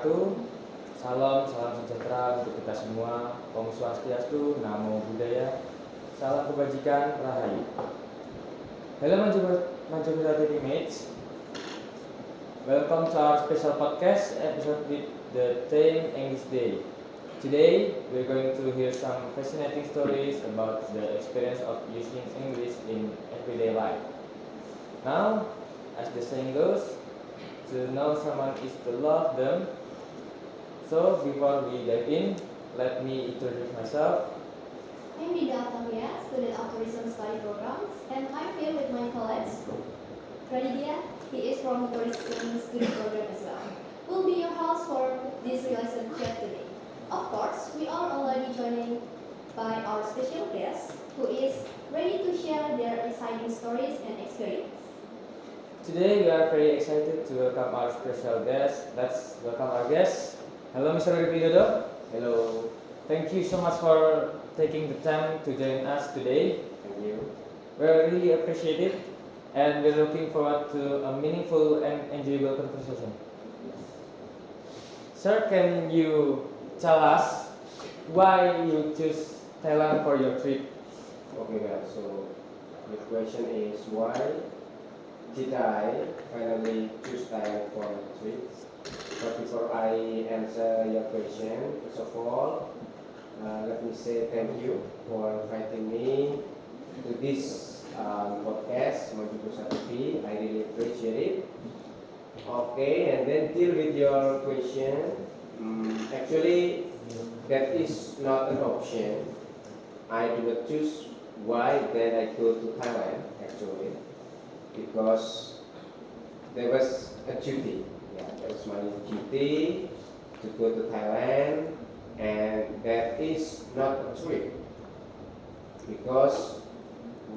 wabarakatuh. Salam sejahtera untuk kita semua. Om Swastiastu, Namo Buddhaya, salam kebajikan, Rahayu. Hello Manchester teammates. Welcome to our special podcast episode with the theme English Day. Today we're going to hear some fascinating stories about the experience of using English in everyday life. Now, as the saying goes, to know someone is to love them. So before we dive in, let me introduce myself. I'm Vida Altavia, student of Tourism Study Programs, and I'm here with my colleagues. Raditya, he is from Tourism Study Program as well. We'll be your host for this relationship today. Of course, we are already joined by our special guest, who is ready to share their exciting stories and experience. Today we are very excited to welcome our special guest. Let's welcome our guest. Hello, Mr. Widodo. Hello, Thank you so much for taking the time to join us today. thank you. We really appreciate it, and we're looking forward to a meaningful and enjoyable conversation. Sir, can you tell us why you choose Thailand for your trip? Okay, well, so the question is why did I finally choose Thailand for the trip? But before I answer your question, first of all, let me say thank you for inviting me to this podcast, Majukusa TV. I really appreciate it. Okay, and then deal with your question. Actually, that is not an option. I do not choose why then I go to Thailand actually because there was a duty. Yeah, that was my duty to go to Thailand, and that is not a trip because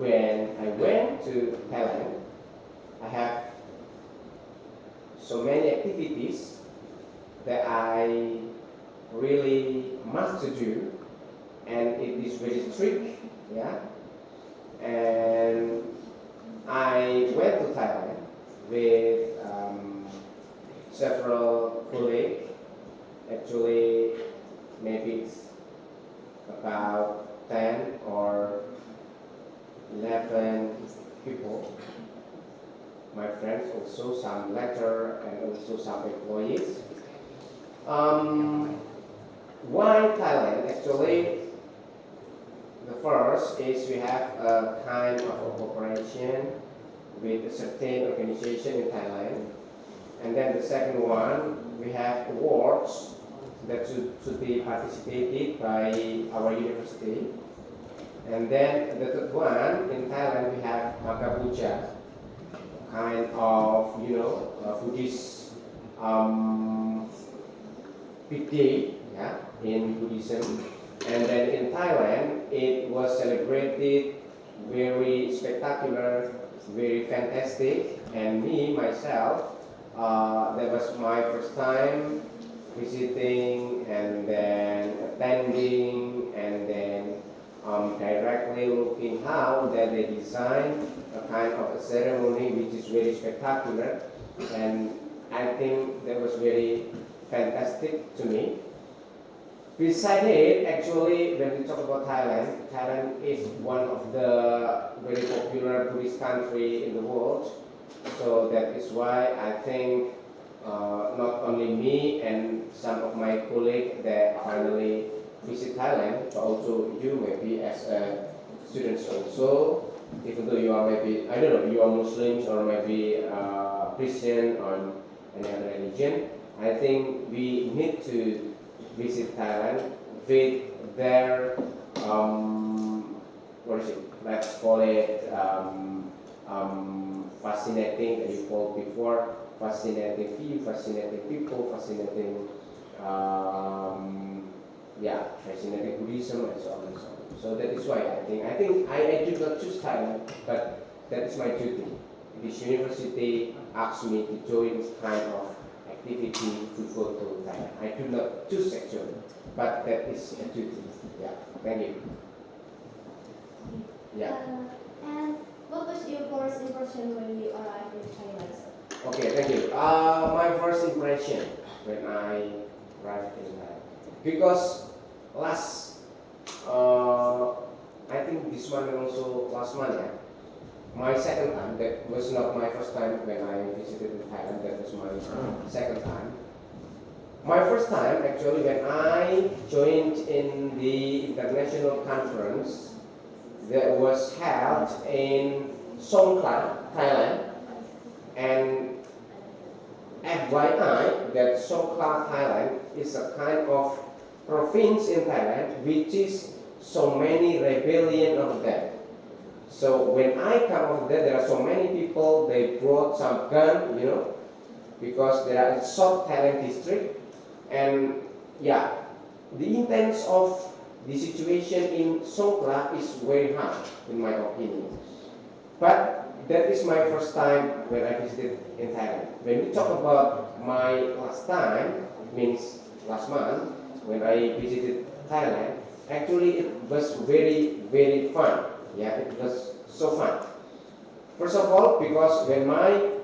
when I went to Thailand, I have so many activities that I really must to do, and it is very strict, yeah. And I went to Thailand with several colleagues. Actually, maybe it's about 10 or 11 people. My friends also, some lecturer and also some employees. Um, why Thailand? Actually, the first is we have a kind of a cooperation with a certain organization in Thailand. And then the second one, we have awards that should be participated by our university. And then the third one, in Thailand, we have Magha Puja, kind of, Buddhist big day, yeah, in Buddhism. And then in Thailand, it was celebrated very spectacular, very fantastic. And me, myself, that was my first time visiting and then attending and then directly looking how that they design a kind of a ceremony which is very spectacular, and I think that was very fantastic to me. Besides it, actually, when we talk about Thailand, Thailand is one of the very popular tourist country in the world. So that is why I think not only me and some of my colleagues that finally visit Thailand, but also you maybe as a students also, even though you are maybe, I don't know, you are Muslims or maybe Christian or any other religion, I think we need to visit Thailand with their, what is it, let's call it fascinating, that you called before, fascinating view, fascinating people, fascinating, fascinating Buddhism and so on and so on. So that is why I did not choose Thailand, but that is my duty. This university asked me to join this kind of activity to go to Thailand. I do not choose actually, but that is a duty. Yeah, thank you. Yeah. And what was your first impression when you arrived in Thailand? Okay, thank you. My first impression. when I arrived in Thailand. Because last, I think this month and also last month, yeah, my second time, that was not my first time when I visited Thailand, that was my second time. My first time actually when I joined in the international conference that was held in Songkhla, Thailand, and FYI that Songkhla, Thailand is a kind of province in Thailand which is so many rebellion of them. So when I come over there are so many people, they brought some gun, because there are South Thailand district, and yeah, the intents of the situation in Songkhla is very hard in my opinion. But that is my first time when I visited in Thailand. When we talk about my last time, means last month, when I visited Thailand, actually it was very, very fun. Yeah, it was so fun. First of all, because when my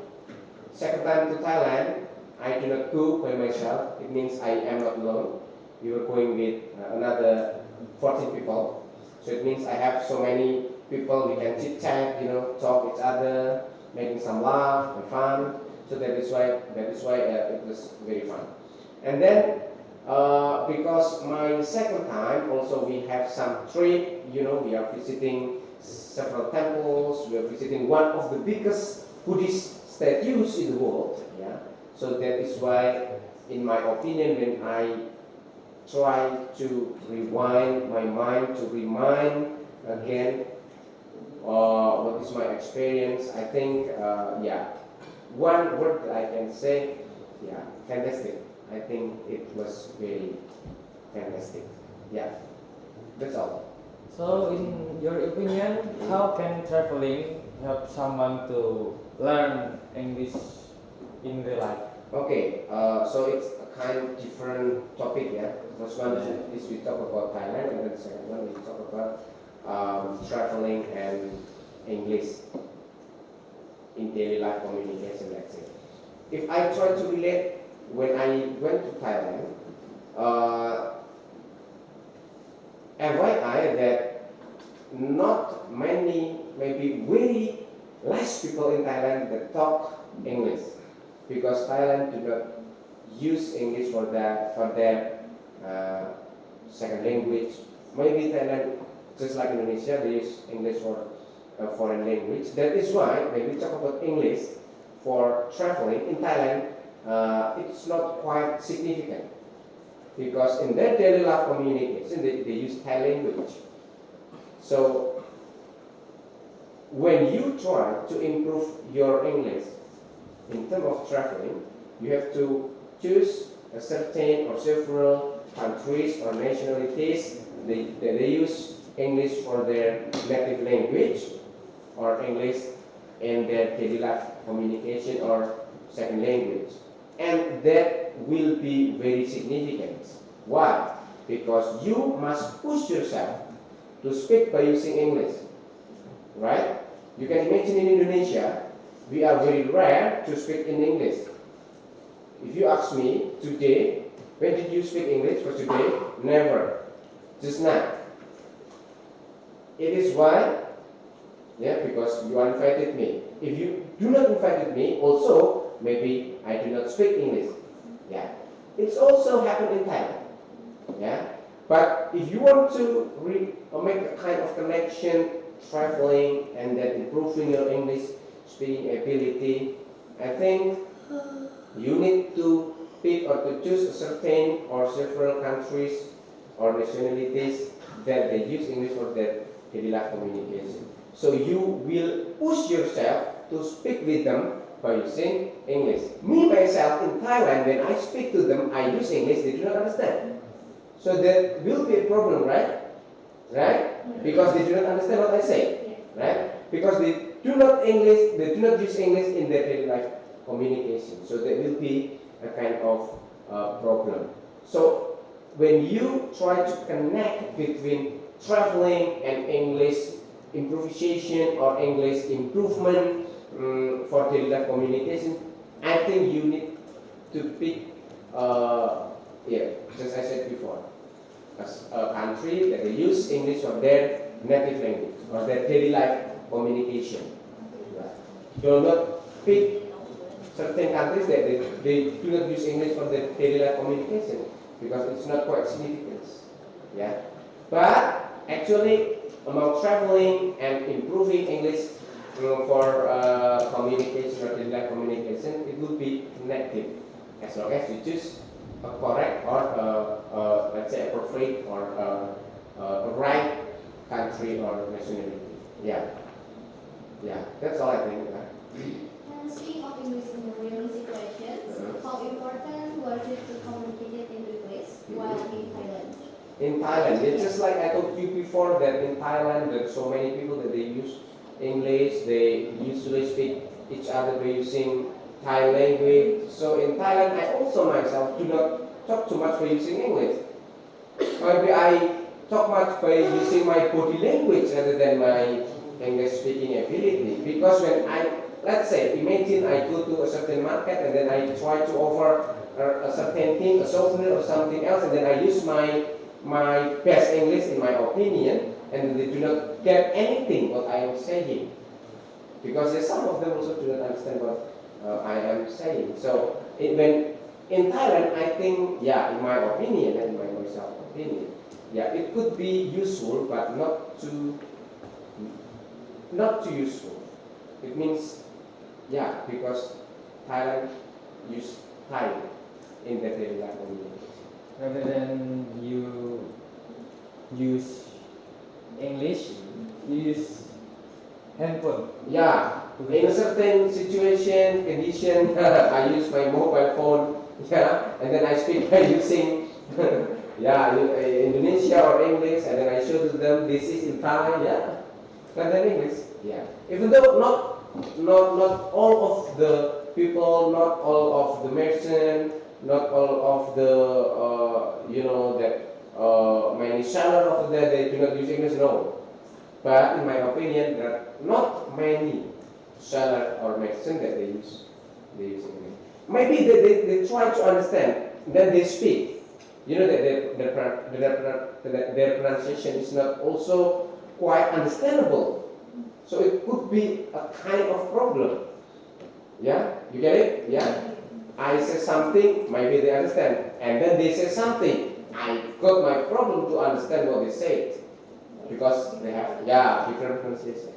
second time to Thailand, I do not go by myself. It means I am not alone. We were going with another 14 people. So it means I have so many people. We can chit chat, talk each other, making some laugh and fun. So that is why it was very fun. And then because my second time also we have some trip. We are visiting several temples. We are visiting one of the biggest Buddhist statues in the world. Yeah. So that is why, in my opinion, when I try to rewind my mind to remind again what is my experience, I think, one word that I can say, fantastic. I think it was very fantastic. Yeah, that's all. So, in your opinion, how can traveling help someone to learn English in real life? Okay, so it's a kind of different topic, yeah. First one is we talk about Thailand, and then the second one we talk about traveling and English in daily life communication, let's say. If I try to relate, when I went to Thailand, FYI that not many, maybe very less people in Thailand that talk English, because Thailand do not use English for their second language. Maybe Thailand, just like Indonesia, they use English for a foreign language. That is why when we talk about English for traveling in Thailand, it's not quite significant, because in their daily life communication they use Thai language. So when you try to improve your English in terms of traveling, you have to choose a certain or several countries or nationalities. They use English for their native language or English in their daily life communication or second language. And that will be very significant. Why? Because you must push yourself to speak by using English. Right? You can imagine in Indonesia, we are very rare to speak in English. If you ask me today, when did you speak English for today? Never. Just now. It is why, because you invited me. If you do not invite me, also, maybe I do not speak English. Yeah. It's also happened in Thailand. Yeah. But if you want to make a kind of connection, traveling, and then improving your English speaking ability, I think you need to pick or to choose a certain or several countries or nationalities that they use English for their daily life communication. So you will push yourself to speak with them by using English. Me myself in Thailand, when I speak to them, I use English, they do not understand. So there will be a problem, right? Right? Because they do not understand what I say. Right? Because they do not use English in their daily life communication. So there will be a kind of problem. So when you try to connect between traveling and English improvisation or English improvement for daily life communication, I think you need to pick yeah, just as I said before, as a country that they use English for their native language or their daily life communication. Right? Do not pick certain countries that they do not use English for their daily life communication because it's not quite significant. Yeah, but actually among traveling and improving English for communication or daily life communication, it would be connected as long as you choose a correct or let's say appropriate or a right country or nationality. Yeah, yeah, that's all I think. And speaking of English in real situations, how important was it to communicate in English while in Thailand? In Thailand, it's just like I told you before that in Thailand there's so many people that they use English, they usually speak each other by using Thai language. So in Thailand I also myself do not talk too much by using English. Maybe I talk much by using my body language rather than my English speaking ability. Because when let's say, imagine I go to a certain market and then I try to offer a certain thing, a souvenir or something else, and then I use my best English in my opinion, and they do not get anything what I am saying, because some of them also do not understand what I am saying. So when in Thailand, I think, yeah, in my opinion and my myself opinion, yeah, it could be useful, but not too useful. It means, yeah, because Thailand use Thai in their daily life communication. Rather than you use English, you use handphone. Yeah, in a certain situation, condition, I use my mobile phone, yeah, and then I speak by using, yeah, Indonesia or English, and then I show to them this is in Thai, yeah, and then English, yeah. Even though not all of the people, not all of the merchant, not all of the many seller of there they do not use English, no. But in my opinion, there are not many seller or merchant that they use English. Maybe they try to understand, then they speak. You know that their pronunciation is not also quite understandable. So it could be a kind of problem. Yeah, you get it? Yeah. I say something, maybe they understand, and then they say something. I got my problem to understand what they said because they have different pronunciation.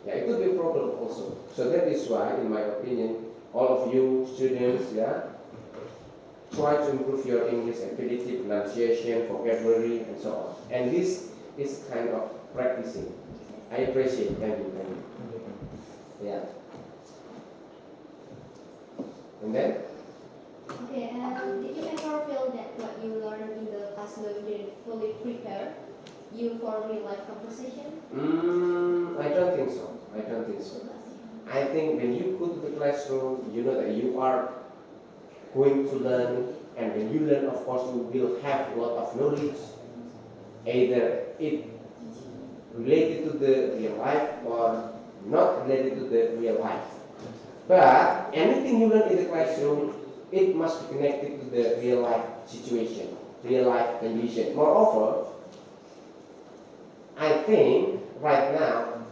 Yeah, it could be a problem also. So that is why, in my opinion, all of you students, try to improve your English ability, pronunciation, vocabulary, and so on. And this is kind of practicing. I appreciate. Thank you. Yeah. And then. Okay, and did you ever feel that what you learned in the classroom didn't fully prepare you for real life conversation? I don't think so. I think when you go to the classroom, you know that you are going to learn, and when you learn, of course, you will have a lot of knowledge. Either it related to the real life or not related to the real life. But anything you learn in the classroom, it must be connected to the real life situation, real life condition. Moreover, I think right now,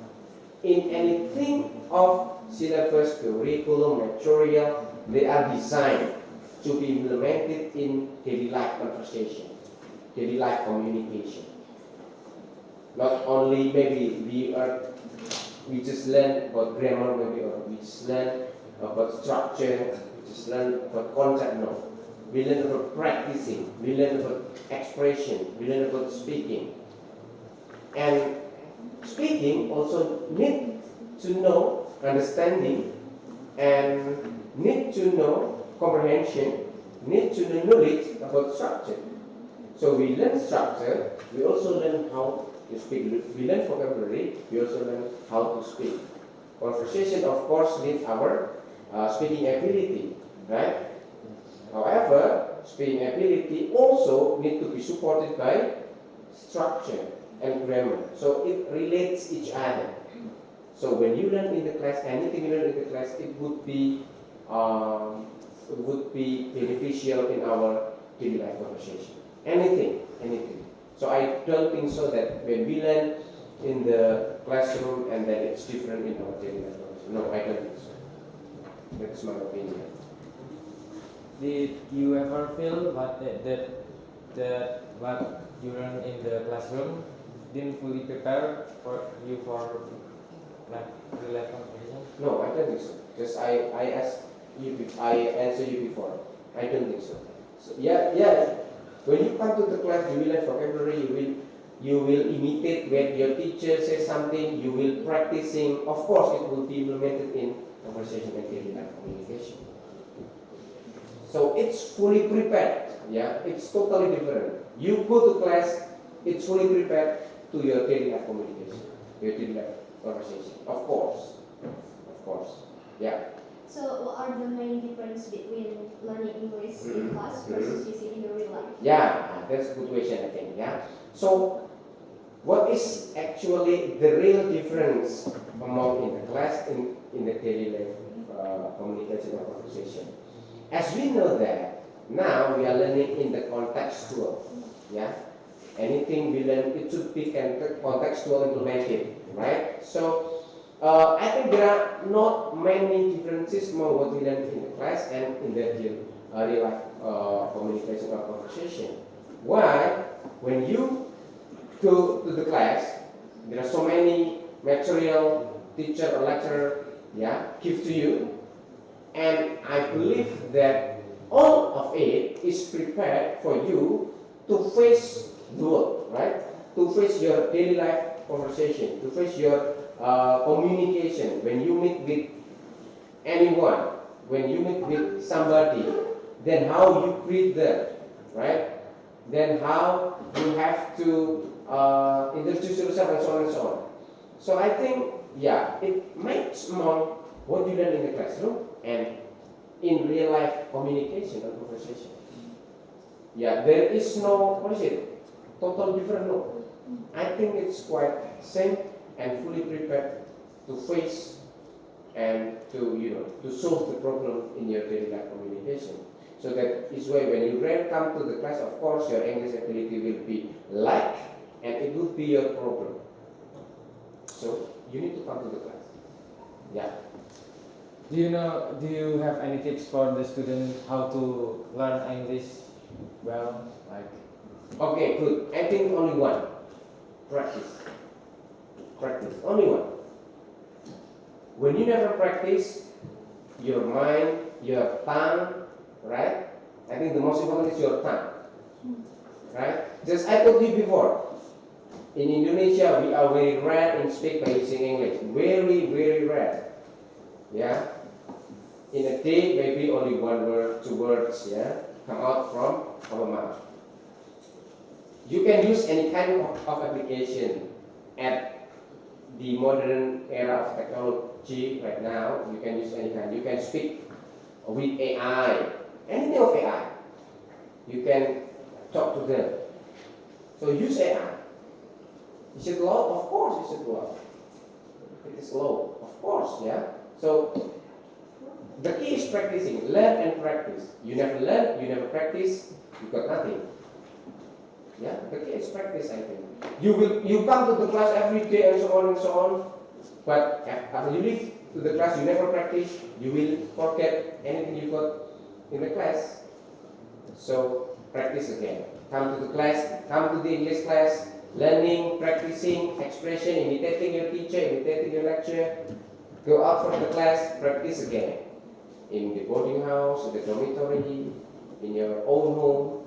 in anything of syllabus, curriculum, material, they are designed to be implemented in daily life conversation, daily life communication. Not only maybe we just learn about grammar, maybe, or we just learn about structure, we just learn about concept. No, we learn about practicing, we learn about expression, we learn about speaking. And speaking also need to know understanding, and need to know comprehension, need to know knowledge about structure. So we learn structure, we also learn how to speak. We learn vocabulary, we also learn how to speak. Conversation, of course, needs our speaking ability, right? However, speaking ability also need to be supported by structure and grammar. So it relates each other. So when you learn in the class, anything you learn in the class, it would be would be beneficial in our daily life conversation. Anything. So I don't think so that when we learn in the classroom and then it's different in our daily life conversation. No, I don't think so. That's my opinion. Did you ever feel that what you learn in the classroom didn't fully prepare for you for like real life conversation? No, I don't think so. Because I asked you, I answered you before. I don't think so. So yeah. When you come to the class, you will learn vocabulary. You will imitate when your teacher says something. You will practicing. Of course, it will be implemented in conversation and daily life communication. So it's fully prepared. Yeah, it's totally different. You go to class, it's fully prepared to your daily life communication, your daily life conversation. Of course. Yeah. So, what are the main difference between learning English in class versus using in the real life? Yeah, that's a good question, I think. Yeah. So, what is actually the real difference among in the class in the daily life communication or conversation? As we know that now we are learning in the contextual. Yeah. Anything we learn, it should be contextual implemented, right? So, I think there are not many differences among what we learn in the class and in the real life communication or conversation. Why? When you go to the class, there are so many material teacher or lecturer give to you, and I believe that all of it is prepared for you to face the world, right? To face your daily life conversation, to face your communication. When you meet with anyone, when you meet with somebody, then how you greet them, right? Then how you have to introduce yourself and so on and so on. So I think, it makes among what you learn in the classroom and in real life communication or conversation. Yeah, there is no, total different, no. I think it's quite same and fully prepared to face and to solve the problem in your daily life communication. So that is why when you come to the class, of course your English ability will be lack and it will be your problem. So you need to come to the class. Yeah. Do you have any tips for the student how to learn English well? Like, Okay, good. I think only one. Practice. Only one. When you never practice, your mind, your tongue, right? I think the most important is your tongue. Right? Just I told you before, in Indonesia we are very rare in speak by using English. Very, very rare. Yeah? In a day maybe only one word, two words, come out from our mouth. You can use any kind of application at the modern era of technology right now. You can use any kind. You can speak with AI, anything of AI. You can talk to them. So use AI. Is it low? Of course it's low. It is low, of course, So the key is practicing. Learn and practice. You never learn, you never practice, you got nothing. The key is practice, I think. You come to the class every day and so on, but after you leave to the class, you never practice, you will forget anything you got in the class. So practice again. Come to the class, come to the English class, learning, practicing, expression, imitating your teacher, imitating your lecturer. Go out from the class, practice again. In the boarding house, in the dormitory, in your own home.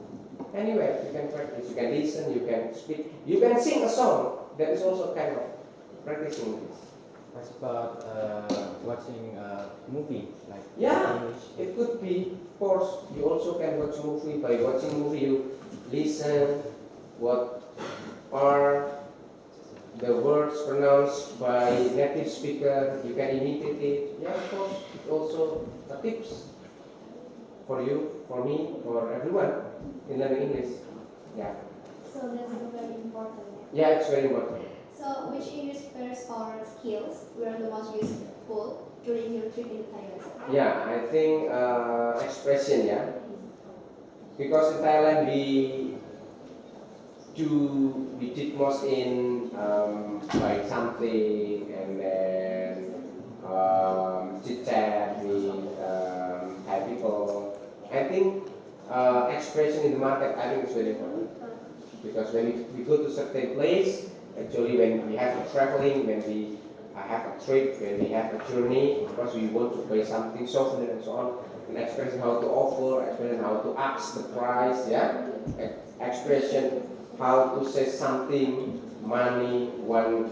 Anywhere you can practice, you can listen, you can speak, you can sing a song. That is also kind of practicing this. what about watching a movie? Like English? It could be. Of course, you also can watch movie. By watching movie, you listen what are the words pronounced by native speaker. You can imitate it. Of course, it's also a tips for you, for me, for everyone in learning English. So that's very important. It's very important. So which English pairs or skills were the most useful during your trip in Thailand? Yeah, I think expression, yeah. Because in Thailand we did most in like something and then chit chat with Thai people. I think expression in the market I think is very important because when we go to certain place, actually when we have a traveling, when we have a trip, when we have a journey, of course we want to buy something souvenir and so on, and expressing how to offer, expressing how to ask the price, yeah, expression how to say something, money, one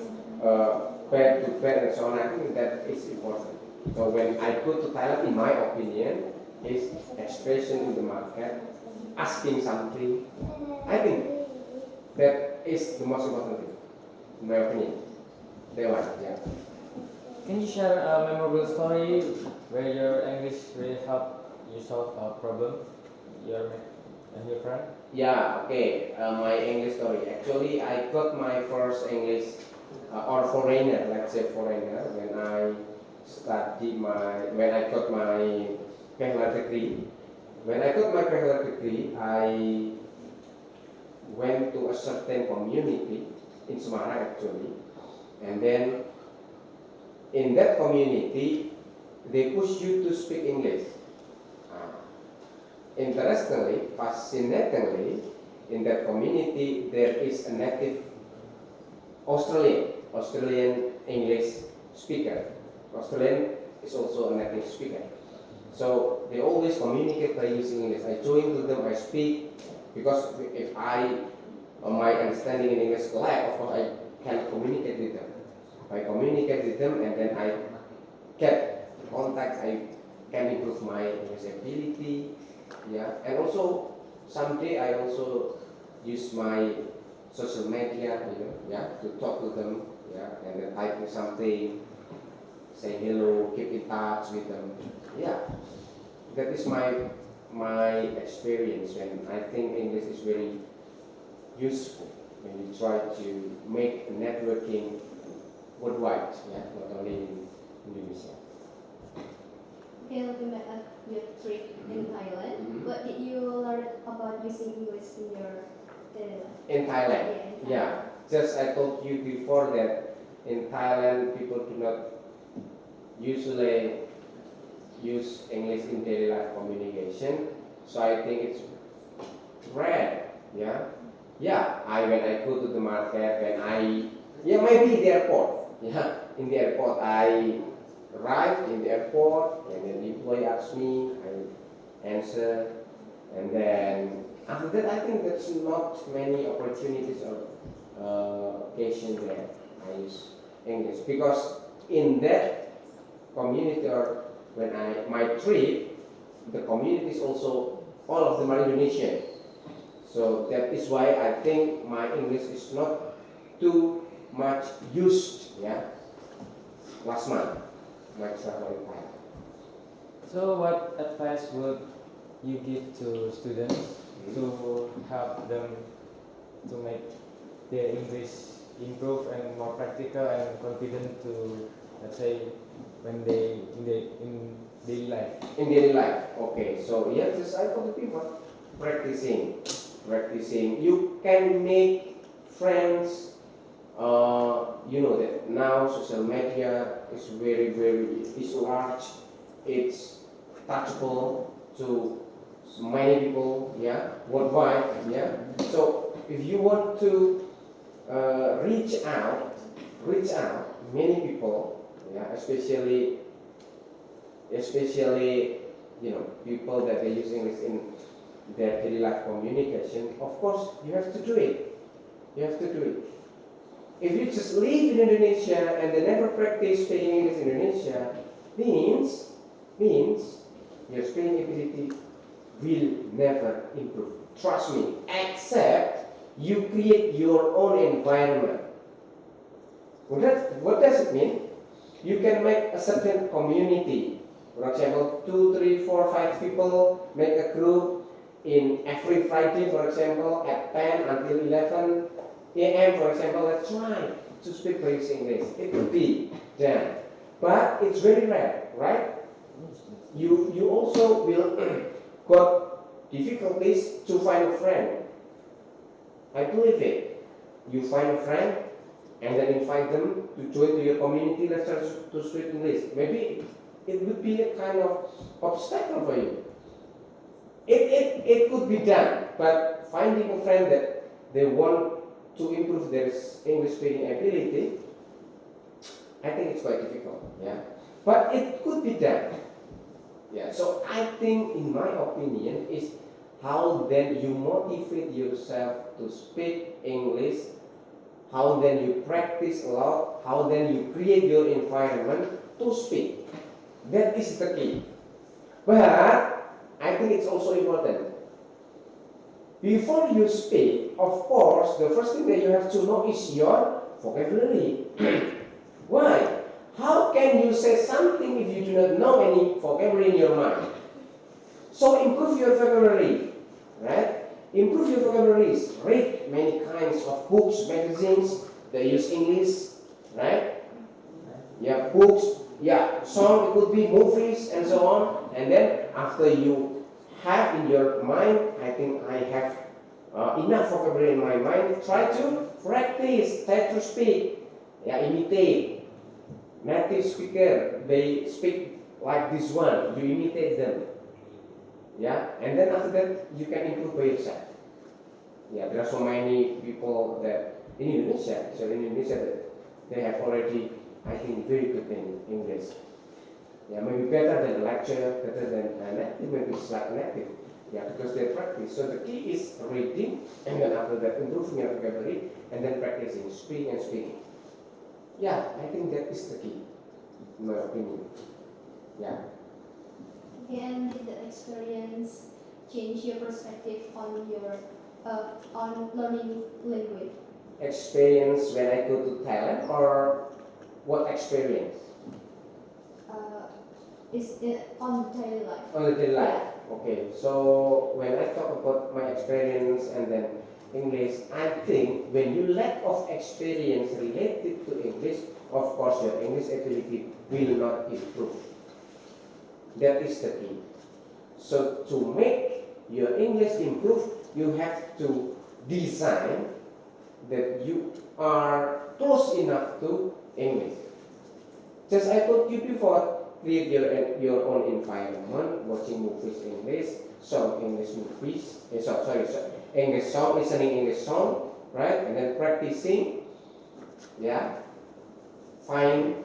bed to bed and so on. I think that is important. So when I go to Thailand, in my opinion, is expression in the market, asking something. I think that is the most important thing, in my opinion. That one, yeah. Can you share a memorable story where your English really helped you solve a problem and your friend? Yeah, okay. My English story. Actually, I got my first English or foreigner, let's say foreigner, when I got my bachelor degree. When I got my bachelor degree, I went to a certain community in Semarang actually, and then in that community, they push you to speak English. Interestingly, fascinatingly, in that community there is a native Australian English speaker. Australian is also a native speaker. So they always communicate by using English. I join to them, I speak, because if my understanding in English lack, of course I can communicate with them. I communicate with them and then I get contact, I can improve my English ability. Yeah, and also someday I also use my social media, yeah, to talk to them, yeah, and then typing something, say hello, keep in touch with them. Yeah, that is my experience, and I think English is very useful when you try to make networking worldwide, yeah, not only in Indonesia. Okay, looking back at your trip in Thailand, Mhm. what did you learn about using English in your daily life? In Thailand, Yeah, in Thailand. yeah. Just I told you before that in Thailand people do not usually use English in daily life communication. So I think it's rare. Yeah. Yeah. When I go to the market, maybe the airport. Yeah. In the airport, I arrived in the airport, and then the employee asks me, I answer, and then after that, I think that's not many opportunities or occasion where I use English because in that community or when my trip, the community is also all of them are Indonesian. So that is why I think my English is not too much used. Yeah, last month my travel in Thailand. So, what advice would you give to students to help them to make their English improve and more practical and confident to, let's say, when they in daily life? In daily life, okay. So yes, just I told the people practicing. You can make friends. You know that now social media is is large. It's touchable to many people, yeah, worldwide, yeah. So if you want to reach out many people, yeah, especially people that they use English in their daily life communication. Of course, you have to do it. If you just live in Indonesia and they never practice speaking English in Indonesia, means your speaking ability will never improve. Trust me, except you create your own environment. What does it mean? You can make a certain community. For example, 2, 3, 4, 5 people make a group in every Friday, for example, at 10 until 11 a.m. For example, let's try to speak basic English. It could be done. but it's very rare, right? You also will got difficulties to find a friend. I believe it. You find a friend and then invite them to join to your community. Let's start to speak English. Maybe it would be a kind of obstacle for you. It could be done, but finding a friend that they want to improve their English speaking ability, I think it's quite difficult. Yeah, but it could be done. Yeah, so I think, in my opinion, is how then you motivate yourself to speak English, how then you practice a lot, how then you create your environment to speak. That is the key. But I think it's also important. Before you speak, of course, the first thing that you have to know is your vocabulary. Why? How can you say something if you do not know any vocabulary in your mind? So improve your vocabulary, right? Improve your vocabularies. Read many kinds of books, magazines that use English, right? Yeah, books, yeah, song, it could be movies and so on. And then after you have in your mind, I think I have enough vocabulary in my mind, try to practice, try to speak, yeah, imitate. Native speaker, they speak like this one, you imitate them. Yeah, and then after that you can improve by yourself. Yeah, there are so many people that in Indonesia, that they have already, I think, very good in English. Yeah, maybe better than a lecturer, better than a native, maybe it's like native. Yeah, because they practice. So the key is reading, and then after that improving your vocabulary, and then practicing speaking and speaking. Yeah, I think that is the key, in my opinion. Yeah. And did the experience change your perspective on your on learning language? Experience when I go to Thailand, or what experience? Is it on daily life? On the daily life. Okay, so when I talk about my experience and then English, I think when you lack of experience related to English, of course your English ability will not improve. That is the key. So to make your English improve, you have to design that you are close enough to English. Just I told you before, create your own environment, watching movies in English, song English movies, English song, listening English song, right? And then practicing, yeah. Find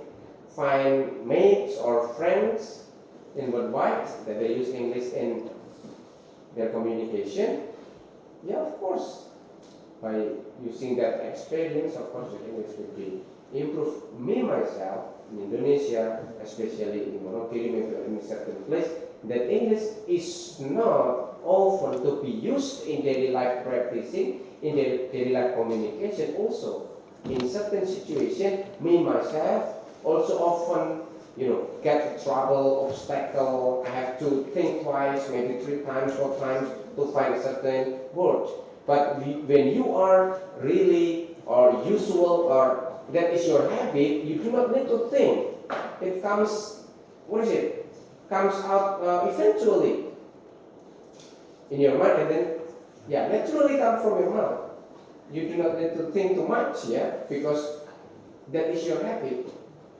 mates or friends in worldwide that they use English in their communication. Yeah, of course. By using that experience, of course, your English will be improved. Me myself in Indonesia, especially in Monogiri, maybe in a certain place, that English is not often to be used in daily life practicing, in daily life communication also. In certain situation, me myself also often, get trouble, obstacle. I have to think twice, maybe 3 times, 4 times to find a certain word. But when you are really or usual or that is your habit, you do not need to think. It comes, comes out eventually in your mind, and then, naturally come from your mouth. You do not need to think too much, because that is your habit.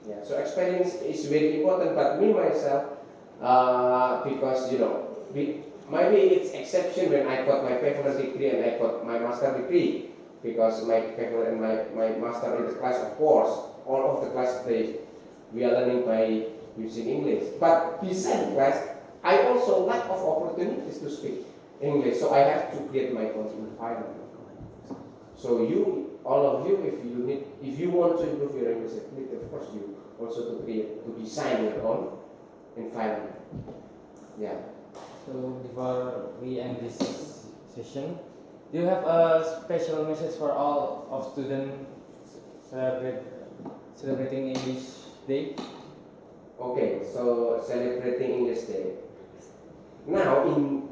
Yeah, so experience is very important, but me myself, because, maybe it's exception when I got my bachelor degree and I got my master degree, because my bachelor and my master in the class, of course, all of the class we are learning by using English. But besides class, I also lack of opportunities to speak English, so I have to create my own environment. So all of you, if you want to improve your English ability, of course, you also to design your own environment. Yeah. So before we end this session, do you have a special message for all of students celebrating English Day? Okay, so celebrating English Day. Now in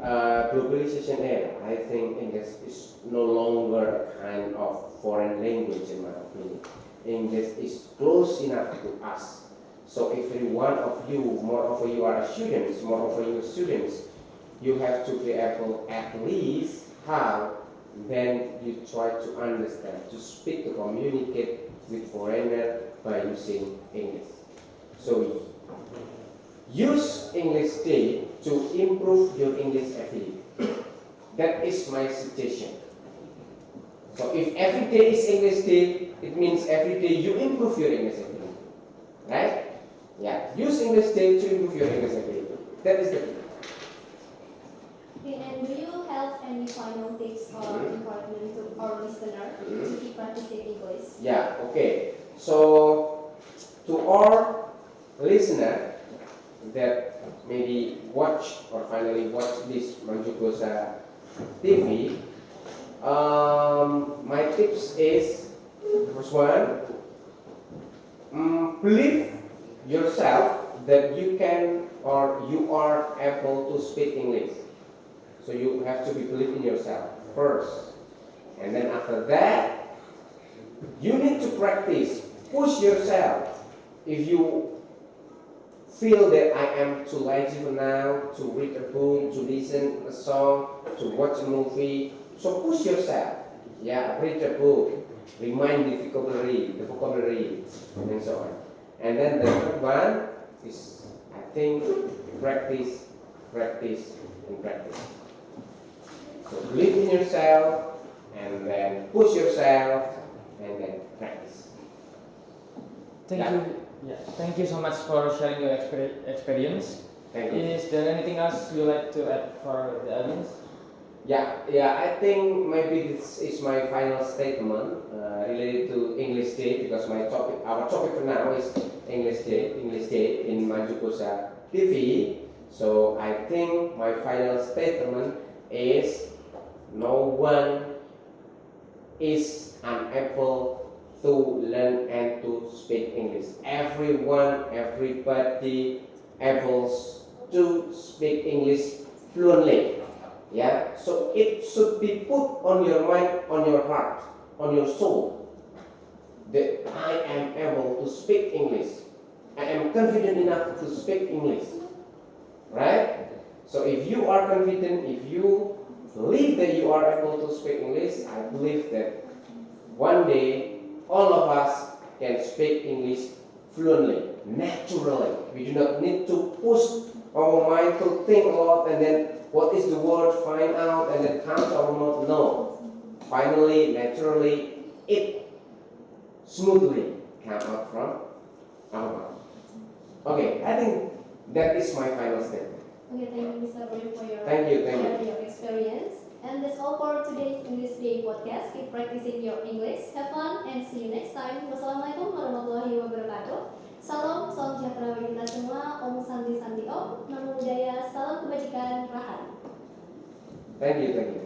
globalization era, I think English is no longer a kind of foreign language in my opinion. English is close enough to us. So every one of you, moreover you are students, moreover you are students, you have to be able at least how then you try to understand, to speak, to communicate with foreigner by using English. So use English Day to improve your English ability. That is my suggestion. So if every day is English Day, it means every day you improve your English ability. Right? Yeah. Use English Day to improve your English ability. That is the key. Okay, and do you have any final tips or encouragement to our listener to keep practicing English? Yeah, okay. So to our listener that maybe watch or finally watch this Manjugosa TV, my tips is the first one, believe yourself that you can or you are able to speak English. So you have to believe in yourself first, and then after that, you need to practice. Push yourself. If you feel that I am too lazy for now to read a book, to listen a song, to watch a movie, so push yourself. Yeah, read a book, remind the vocabulary, and so on. And then the third one is, I think, practice, practice, and practice. So believe in yourself, and then push yourself, and then practice. Thank Yeah. you. Yeah, thank you so much for sharing your experience. Thank you. Is there anything else you like to add for the audience? Yeah, I think maybe this is my final statement related to English Day because our topic for now is English Day in Manjugosa TV. So I think my final statement is no one is unable to learn and to speak English. Everybody able to speak English fluently. Yeah, so it should be put on your mind, on your heart, on your soul that I am able to speak English. I am confident enough to speak English. Right? So if you are confident, if you believe that you are able to speak English, I believe that one day all of us can speak English fluently, naturally. We do not need to push our mind to think a lot and then what is the word, find out and then count our mouth. No. Finally, naturally, it smoothly come out from our mouth. Okay, I think that is my final statement. Okay, thank you, Mr. Boy, for your Thank you. sharing your experience. And that's all for today's English Day podcast. Keep practicing your English. Have fun and see you next time. Wassalamualaikum warahmatullahi wabarakatuh. Salam, salam sejahtera bagi kita semua. Om Santi Santi Om. Namo Buddhaya. Salam kebajikan. Rahat. Thank you.